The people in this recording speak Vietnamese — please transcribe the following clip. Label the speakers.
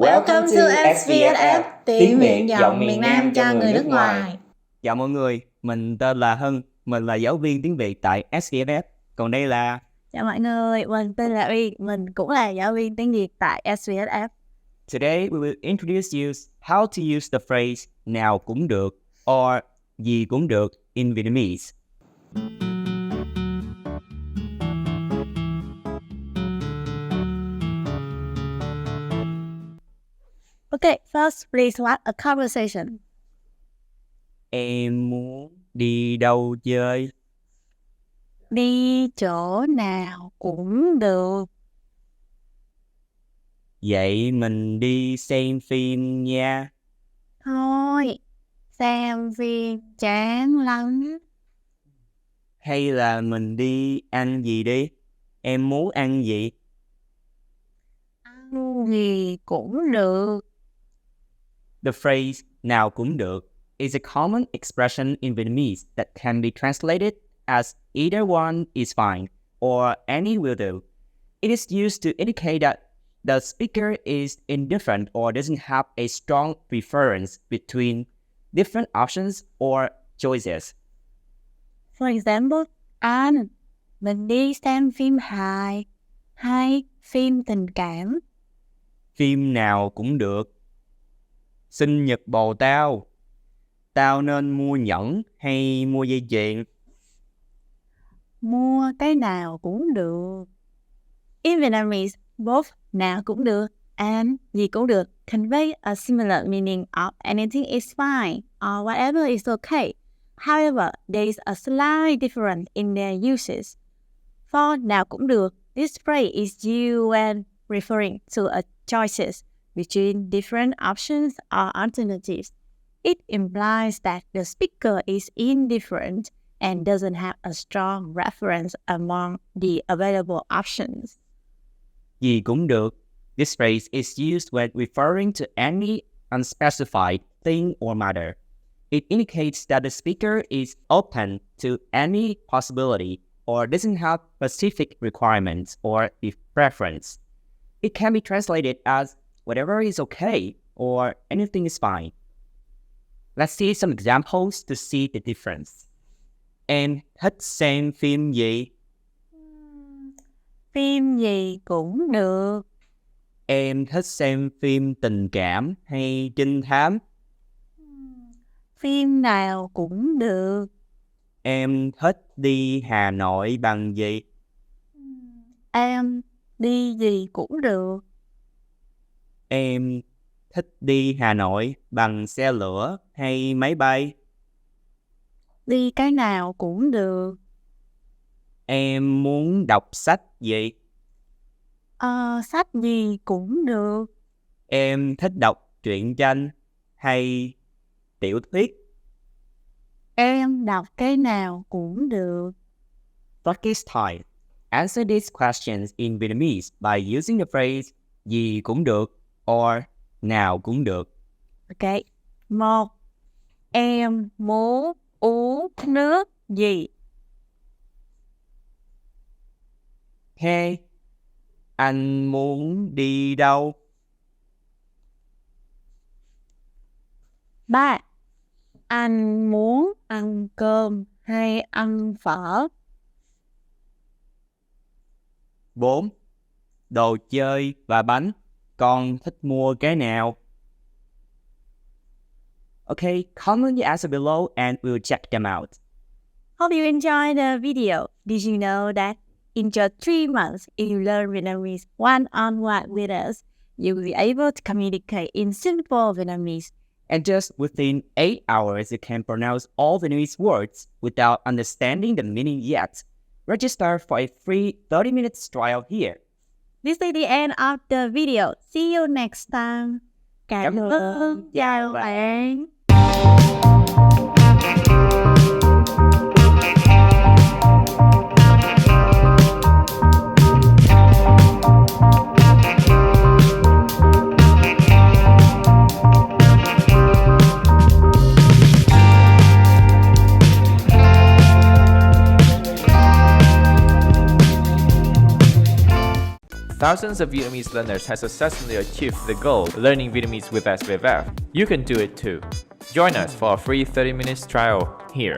Speaker 1: Welcome to SVFF, tiếng Việt giọng miền Nam cho người nước ngoài.
Speaker 2: Chào mọi người, mình tên là Hân, mình là giáo viên tiếng Việt tại SVFF. Còn đây là...
Speaker 1: Chào mọi người, mình tên là Uy, mình cũng là giáo viên tiếng Việt tại SVFF.
Speaker 2: Today we will introduce you how to use the phrase nào cũng được or gì cũng được in Vietnamese.
Speaker 1: Okay, first please start a conversation.
Speaker 2: Em muốn đi đâu chơi?
Speaker 1: Đi chỗ nào cũng được.
Speaker 2: Vậy mình đi xem phim nha.
Speaker 1: Thôi, xem phim chán lắm.
Speaker 2: Hay là mình đi ăn gì đi? Em muốn ăn gì?
Speaker 1: Ăn gì cũng được.
Speaker 2: The phrase nào cũng được is a common expression in Vietnamese that can be translated as either one is fine or any will do. It is used to indicate that the speaker is indifferent or doesn't have a strong preference between different options or choices.
Speaker 1: For example, anh, mình đi xem phim hài hay phim tình cảm.
Speaker 2: Phim nào cũng được. Sinh nhật bồ tao. Tao nên mua nhẫn hay mua dây chuyền?
Speaker 1: Mua cái nào cũng được. In Vietnamese, both nào cũng được and gì cũng được convey a similar meaning of anything is fine or whatever is okay. However, there is a slight difference in their uses. For nào cũng được, this phrase is used when referring to a choices between different options or alternatives. It implies that the speaker is indifferent and doesn't have a strong reference among the available options.
Speaker 2: Gì cũng được. This phrase is used when referring to any unspecified thing or matter. It indicates that the speaker is open to any possibility or doesn't have specific requirements or preference. It can be translated as whatever is okay or anything is fine. Let's see some examples to see the difference. Em thích xem phim gì?
Speaker 1: Phim gì cũng được.
Speaker 2: Em thích xem phim tình cảm hay trinh thám?
Speaker 1: Phim nào cũng được.
Speaker 2: Em thích đi Hà Nội bằng gì?
Speaker 1: Em đi gì cũng được.
Speaker 2: Em thích đi Hà Nội bằng xe lửa hay máy bay?
Speaker 1: Đi cái nào cũng được.
Speaker 2: Em muốn đọc sách gì?
Speaker 1: Sách gì cũng được.
Speaker 2: Em thích đọc truyện tranh hay tiểu thuyết?
Speaker 1: Em đọc cái nào cũng được.
Speaker 2: Practice time. Answer these questions in Vietnamese by using the phrase gì cũng được or nào cũng được.
Speaker 1: Ok. 1. Em muốn uống nước gì?
Speaker 2: 2. Anh muốn đi đâu?
Speaker 1: 3. Anh muốn ăn cơm hay ăn phở?
Speaker 2: 4. Đồ chơi và bánh, con thích mua cái nào? Okay, comment your answer below and we'll check them out.
Speaker 1: Hope you enjoyed the video. Did you know that in just 3 months, if you learn Vietnamese one-on-one with us, you will be able to communicate in simple Vietnamese.
Speaker 2: And just within 8 hours, you can pronounce all Vietnamese words without understanding the meaning yet. Register for a free 30 minutes trial here.
Speaker 1: This is the end of the video. See you next time. Cảm ơn. Chào bạn.
Speaker 3: Thousands of Vietnamese learners have successfully achieved the goal learning Vietnamese with SVFF. You can do it too. Join us for a free 30 minutes trial here.